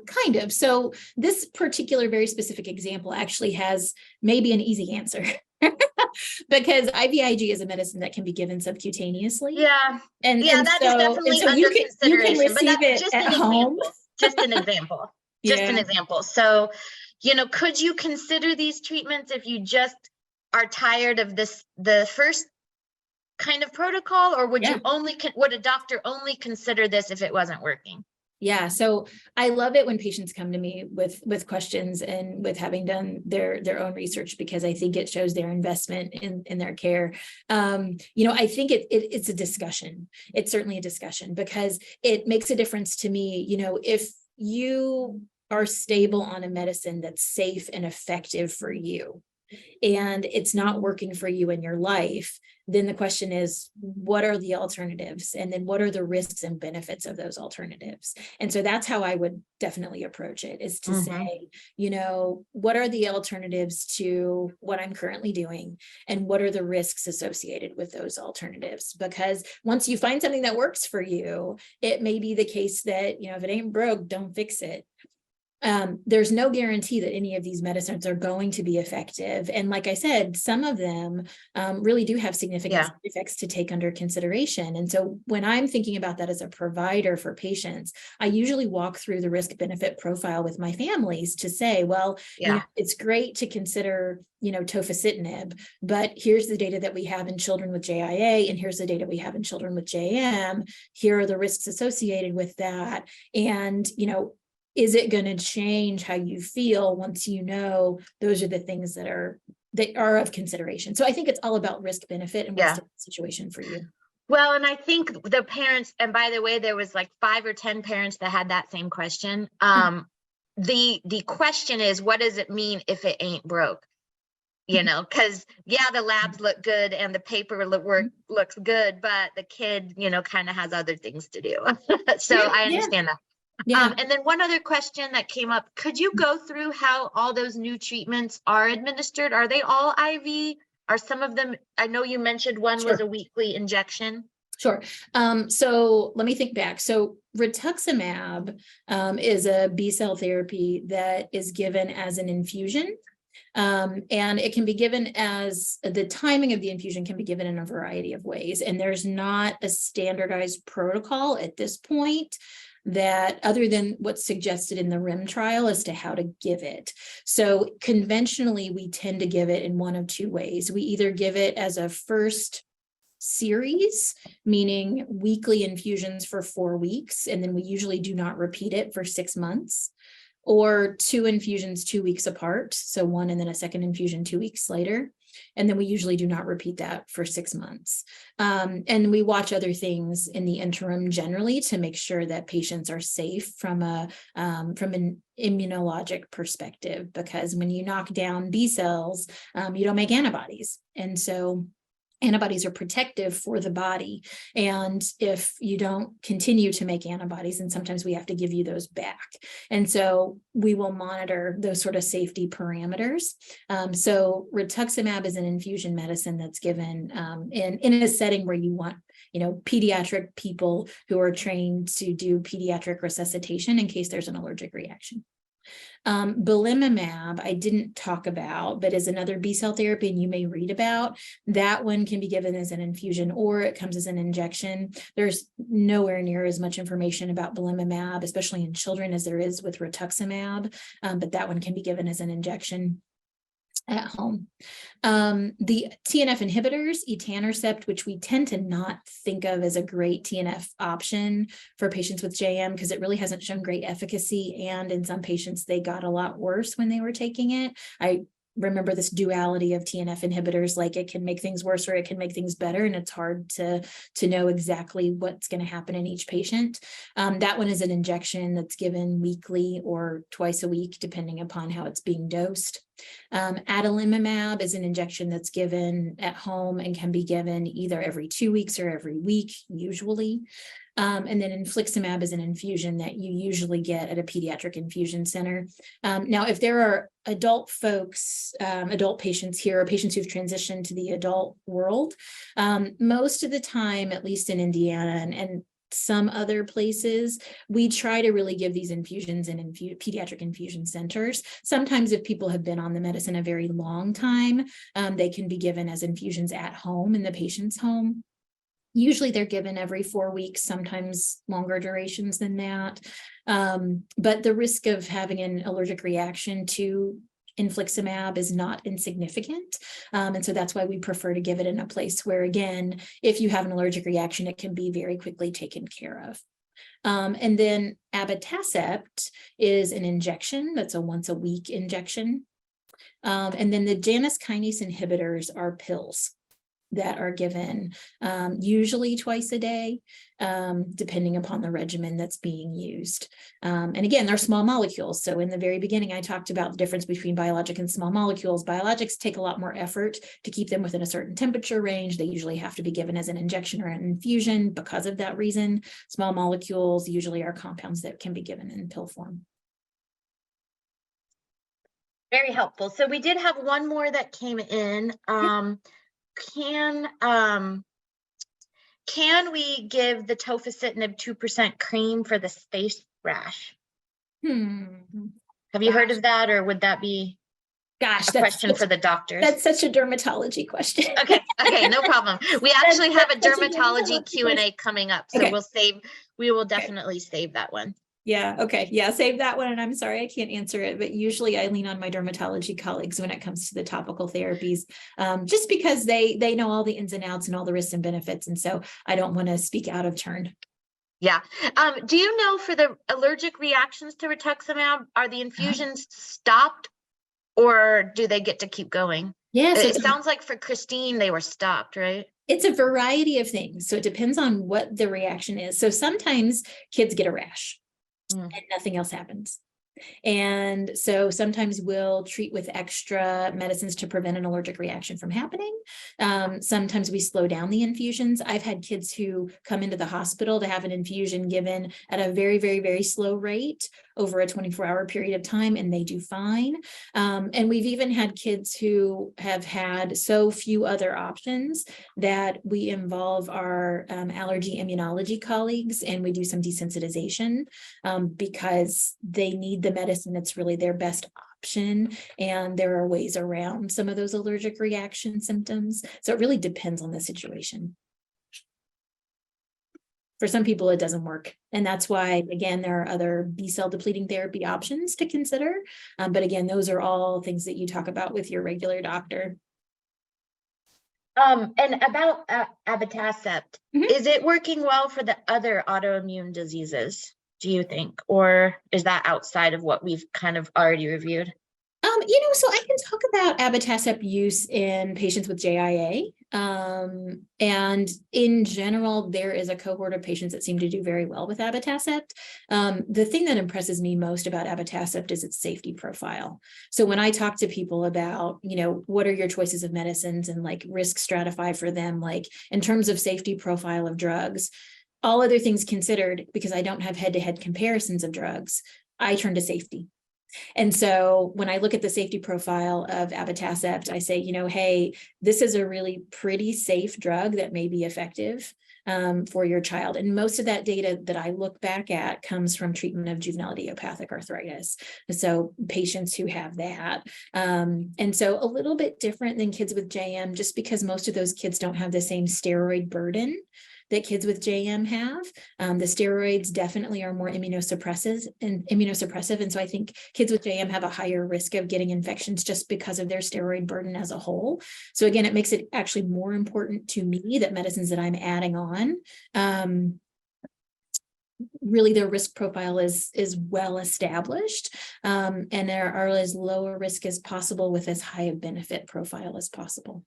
Kind of. So this particular very specific example actually has maybe an easy answer. Because IVIG is a medicine that can be given subcutaneously. Yeah. And That is definitely under you can consideration, but receive that's it just at an home. example. Just an example. Just an Yeah. example. So, you know, could you consider these treatments if you just are tired of the first kind of protocol, or would you only, would a doctor only consider this if it wasn't working? Yeah, so I love it when patients come to me with questions and with having done their own research, because I think it shows their investment in their care. You know, I think it's a discussion. It's certainly a discussion, because it makes a difference to me. You know, if you are stable on a medicine that's safe and effective for you, and it's not working for you in your life, then the question is, what are the alternatives? And then what are the risks and benefits of those alternatives? And so that's how I would definitely approach it, is to say, you know, what are the alternatives to what I'm currently doing? And what are the risks associated with those alternatives? Because once you find something that works for you, it may be the case that, you know, if it ain't broke, don't fix it. There's no guarantee that any of these medicines are going to be effective. And like I said, some of them really do have significant side effects to take under consideration. And so when I'm thinking about that as a provider for patients, I usually walk through the risk benefit profile with my families to say, well, you know, it's great to consider, you know, tofacitinib, but here's the data that we have in children with JIA, and here's the data we have in children with JM. Here are the risks associated with that. And, you know, is it going to change how you feel once you know those are the things that are of consideration? So I think it's all about risk benefit and what's the situation for you. Well, and I think the parents, and by the way, there was like 5 or 10 parents that had that same question. The question is, what does it mean if it ain't broke? You know, because the labs look good and the paper looks good, but the kid, you know, kind of has other things to do. So I understand that. And then one other question that came up, could you go through how all those new treatments are administered? Are they all IV? Are some of them, I know you mentioned one was a weekly injection. Sure. So let me think back. So rituximab is a B-cell therapy that is given as an infusion. And it can be given as, the timing of the infusion can be given in a variety of ways. And there's not a standardized protocol at this point that, other than what's suggested in the RIM trial, as to how to give it. So conventionally, we tend to give it in one of two ways. We either give it as a first series, meaning weekly infusions for 4 weeks, and then we usually do not repeat it for 6 months, or 2 infusions 2 weeks apart. So one and then a second infusion 2 weeks later. And then we usually do not repeat that for 6 months. And we watch other things in the interim generally to make sure that patients are safe from an immunologic perspective, because when you knock down B cells, you don't make antibodies. And so antibodies are protective for the body. And if you don't continue to make antibodies, and sometimes we have to give you those back. And so we will monitor those sort of safety parameters. So rituximab is an infusion medicine that's given in a setting where you want, you know, pediatric people who are trained to do pediatric resuscitation in case there's an allergic reaction. Belimumab, I didn't talk about, but is another B-cell therapy, and you may read about. That one can be given as an infusion, or it comes as an injection. There's nowhere near as much information about belimumab, especially in children, as there is with rituximab, but that one can be given as an injection. at home. The TNF inhibitors, etanercept, which we tend to not think of as a great TNF option for patients with JM because it really hasn't shown great efficacy. And in some patients, they got a lot worse when they were taking it. I remember this duality of TNF inhibitors, like it can make things worse or it can make things better. And it's hard to know exactly what's going to happen in each patient. That one is an injection that's given weekly or twice a week, depending upon how it's being dosed. Adalimumab is an injection that's given at home and can be given either every 2 weeks or every week, usually. And then infliximab is an infusion that you usually get at a pediatric infusion center. Now, if there are adult folks, adult patients here, or patients who've transitioned to the adult world, most of the time, at least in Indiana and some other places, we try to really give these infusions in pediatric infusion centers. Sometimes if people have been on the medicine a very long time, they can be given as infusions at home in the patient's home. Usually they're given every 4 weeks, sometimes longer durations than that. But the risk of having an allergic reaction to infliximab is not insignificant. And so that's why we prefer to give it in a place where, again, if you have an allergic reaction, it can be very quickly taken care of. And then abatacept is an injection that's a once a week injection. And then the Janus kinase inhibitors are pills that are given usually twice a day, depending upon the regimen that's being used. And again, they're small molecules. So in the very beginning, I talked about the difference between biologic and small molecules. Biologics take a lot more effort to keep them within a certain temperature range. They usually have to be given as an injection or an infusion because of that reason. Small molecules usually are compounds that can be given in pill form. Very helpful. So we did have one more that came in. Can we give the tofacitinib 2% cream for the space rash? Have you heard of that, or would that be a question for the doctors? That's such a dermatology question. Okay, no problem. We actually have a dermatology Q&A coming up, so we will definitely save that one. Yeah. Okay. Yeah. Save that one. And I'm sorry, I can't answer it, but usually I lean on my dermatology colleagues when it comes to the topical therapies, just because they know all the ins and outs and all the risks and benefits. And so I don't want to speak out of turn. Yeah. Do you know, for the allergic reactions to rituximab, are the infusions stopped, or do they get to keep going? Yes. It sounds like for Christine, they were stopped, right? It's a variety of things. So it depends on what the reaction is. So sometimes kids get a rash. And nothing else happens. And so sometimes we'll treat with extra medicines to prevent an allergic reaction from happening. Sometimes we slow down the infusions. I've had kids who come into the hospital to have an infusion given at a very, very, very slow rate over a 24-hour period of time, and they do fine. And we've even had kids who have had so few other options that we involve our allergy immunology colleagues, and we do some desensitization because they need the medicine that's really their best option, and there are ways around some of those allergic reaction symptoms. So it really depends on the situation. For some people, it doesn't work. And that's why, again, there are other B-cell depleting therapy options to consider. But again, those are all things that you talk about with your regular doctor. And about abatacept, is it working well for the other autoimmune diseases, do you think? Or is that outside of what we've kind of already reviewed? So I can talk about abatacept use in patients with JIA. And in general, there is a cohort of patients that seem to do very well with abatacept. The thing that impresses me most about abatacept is its safety profile. So when I talk to people about, what are your choices of medicines and like risk stratify for them, like in terms of safety profile of drugs, all other things considered, because I don't have head-to-head comparisons of drugs, I turn to safety. And so when I look at the safety profile of abatacept, I say, hey, this is a really pretty safe drug that may be effective for your child. And most of that data that I look back at comes from treatment of juvenile idiopathic arthritis. So patients who have that. And so a little bit different than kids with JM, just because most of those kids don't have the same steroid burden that kids with JM have. The steroids definitely are more immunosuppressive. And so I think kids with JM have a higher risk of getting infections just because of their steroid burden as a whole. So again, it makes it actually more important to me that medicines that I'm adding on, really their risk profile is well established, and there are as low a risk as possible with as high a benefit profile as possible.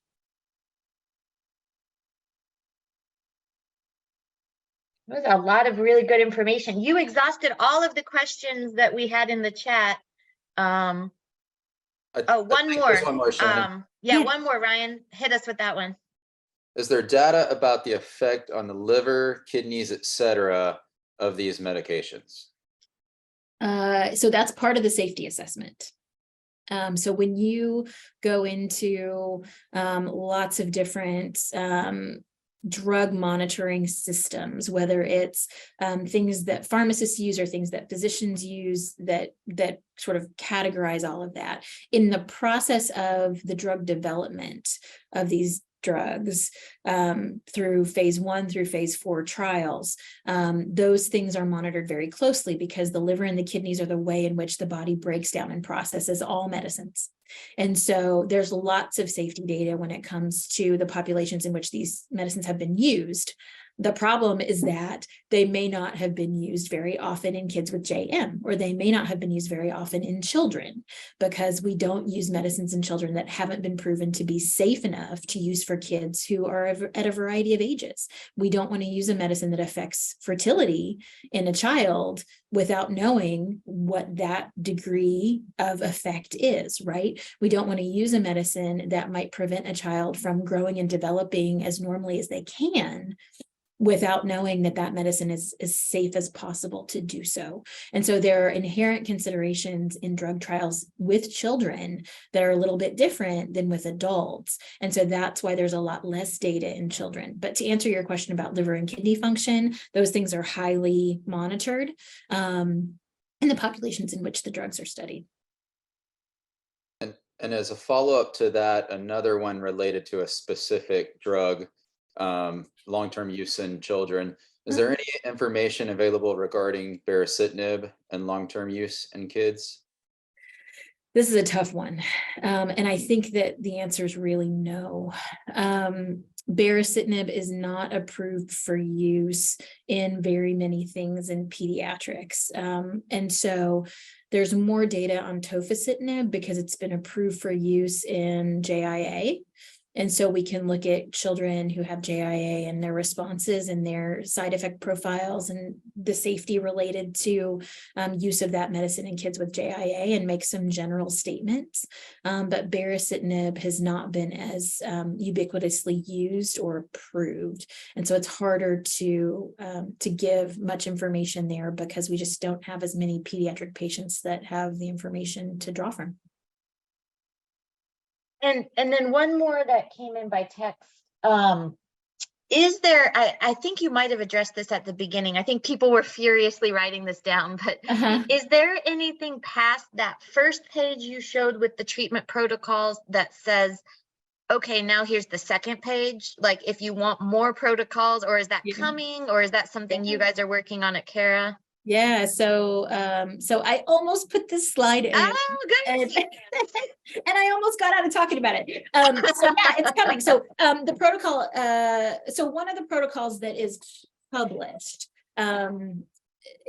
That was a lot of really good information. You exhausted all of the questions that we had in the chat. Oh, one think more. there's one more, Shannon. Yeah, one more, Ryan. Hit us with that one. Is there data about the effect on the liver, kidneys, etc., of these medications? So that's part of the safety assessment. So when you go into lots of different drug monitoring systems, whether it's things that pharmacists use or things that physicians use that sort of categorize all of that, in the process of the drug development of these drugs through phase 1 through phase 4 trials, those things are monitored very closely because the liver and the kidneys are the way in which the body breaks down and processes all medicines. And so there's lots of safety data when it comes to the populations in which these medicines have been used. The problem is that they may not have been used very often in kids with JM, or they may not have been used very often in children, because we don't use medicines in children that haven't been proven to be safe enough to use for kids who are at a variety of ages. We don't want to use a medicine that affects fertility in a child without knowing what that degree of effect is, right? We don't want to use a medicine that might prevent a child from growing and developing as normally as they can without knowing that that medicine is as safe as possible to do so. And so there are inherent considerations in drug trials with children that are a little bit different than with adults. And so that's why there's a lot less data in children. But to answer your question about liver and kidney function, those things are highly monitored in the populations in which the drugs are studied. And as a follow-up to that, another one related to a specific drug, long-term use in children. Is there any information available regarding baricitinib and long-term use in kids? This is a tough one. And I think that the answer is really no. Baricitinib is not approved for use in very many things in pediatrics. And so there's more data on tofacitinib because it's been approved for use in JIA. And so we can look at children who have JIA and their responses and their side effect profiles and the safety related to use of that medicine in kids with JIA and make some general statements. But baricitinib has not been as ubiquitously used or approved. And so it's harder to give much information there because we just don't have as many pediatric patients that have the information to draw from. And then one more that came in by text. Is there, I think you might have addressed this at the beginning. I think people were furiously writing this down, but is there anything past that first page you showed with the treatment protocols that says, okay, now here's the second page? Like if you want more protocols, or is that coming, or is that something you guys are working on at Cara? Yeah, so I almost put this slide in, oh, good. and I almost got out of talking about it. So yeah, it's coming. So the protocol, so one of the protocols that is published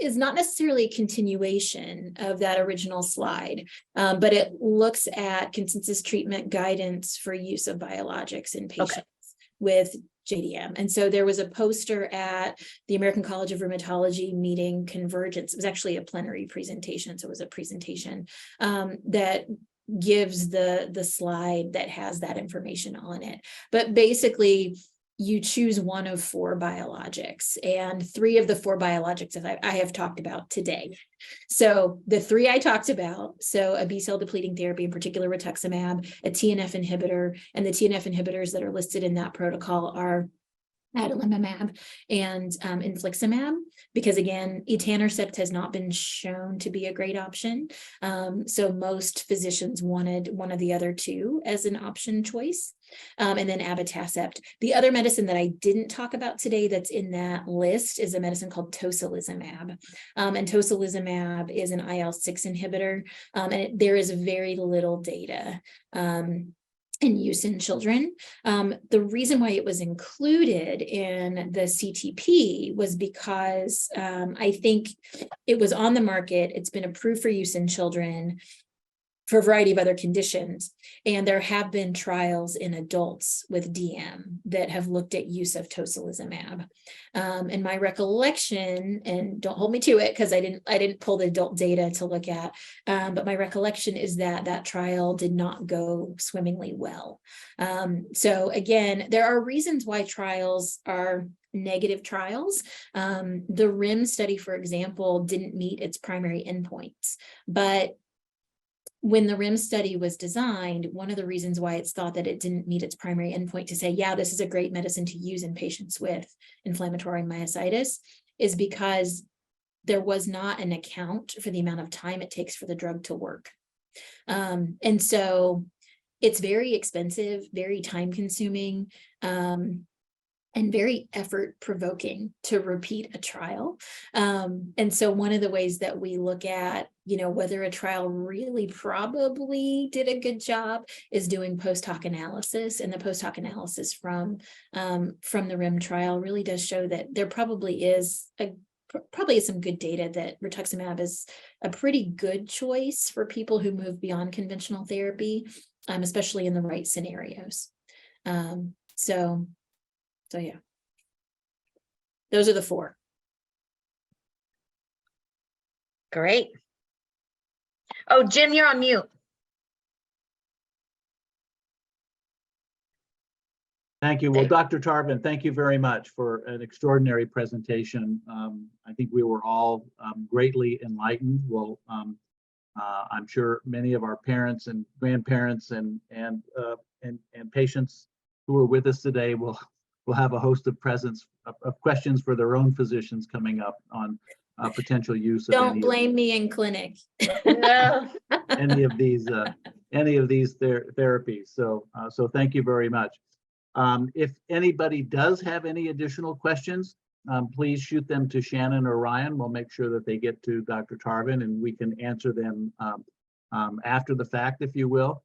is not necessarily a continuation of that original slide, but it looks at consensus treatment guidance for use of biologics in patients with JDM. And so there was a poster at the American College of Rheumatology meeting Convergence. It was actually a plenary presentation. So it was a presentation that gives the slide that has that information on it. But basically, you choose one of 4 biologics, and 3 of the 4 biologics that I have talked about today. So the 3 I talked about, so a B-cell depleting therapy, in particular rituximab, a TNF inhibitor, and the TNF inhibitors that are listed in that protocol are adalimumab and infliximab, because again, etanercept has not been shown to be a great option. So most physicians wanted one of the other two as an option choice. And then abatacept. The other medicine that I didn't talk about today that's in that list is a medicine called tocilizumab. And tocilizumab is an IL-6 inhibitor, and there is very little data in use in children. The reason why it was included in the CTP was because I think it was on the market. It's been approved for use in children for a variety of other conditions. And there have been trials in adults with DM that have looked at use of tocilizumab. And my recollection, and don't hold me to it because I didn't pull the adult data to look at, but my recollection is that that trial did not go swimmingly well. So again, there are reasons why trials are negative trials. The RIM study, for example, didn't meet its primary endpoints, but when the RIM study was designed, one of the reasons why it's thought that it didn't meet its primary endpoint to say, yeah, this is a great medicine to use in patients with inflammatory myositis, is because there was not an account for the amount of time it takes for the drug to work. And so it's very expensive, very time consuming, and very effort provoking to repeat a trial. And so one of the ways that we look at, whether a trial really probably did a good job is doing post hoc analysis. And the post hoc analysis from the RIM trial really does show that there probably is some good data that rituximab is a pretty good choice for people who move beyond conventional therapy, especially in the right scenarios. So yeah, those are the four. Great. Oh, Jim, you're on mute. Thank you. Well, Dr. Tarvin, thank you very much for an extraordinary presentation. I think we were all greatly enlightened. Well, I'm sure many of our parents and grandparents and patients who are with us today will have a host of questions for their own physicians coming up on potential use of Don't blame me in clinic. No. any of these therapies. So thank you very much. If anybody does have any additional questions, please shoot them to Shannon or Ryan. We'll make sure that they get to Dr. Tarvin and we can answer them after the fact, if you will.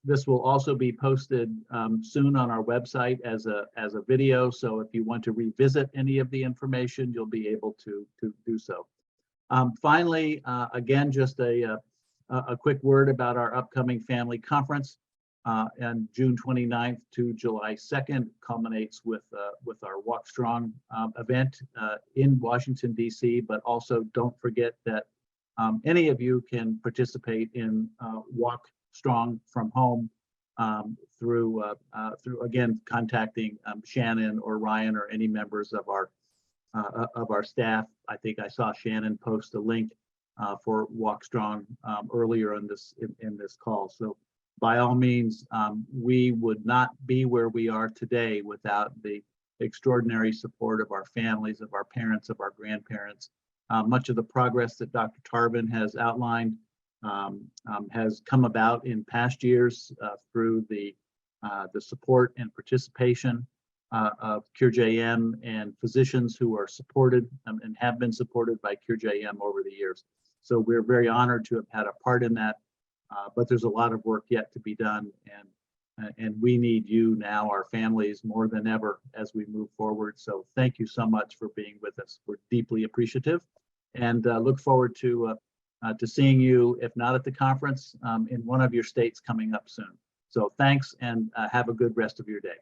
This will also be posted soon on our website as a video. So if you want to revisit any of the information, you'll be able to do so. Finally, again, just a quick word about our upcoming family conference. And June 29th to July 2nd culminates with our Walk Strong event in Washington, D.C. But also don't forget that any of you can participate in Walk Strong from home through again contacting Shannon or Ryan or any members of our staff. I think I saw Shannon post a link for Walk Strong earlier in this call. So by all means, we would not be where we are today without the extraordinary support of our families, of our parents, of our grandparents. Much of the progress that Dr. Tarvin has outlined has come about in past years through the support and participation of CureJM and physicians who are supported and have been supported by CureJM over the years. So we're very honored to have had a part in that, but there's a lot of work yet to be done, and we need you now, our families, more than ever as we move forward. So thank you so much for being with us. We're deeply appreciative and look forward to seeing you, if not at the conference, in one of your states coming up soon. So thanks, and have a good rest of your day.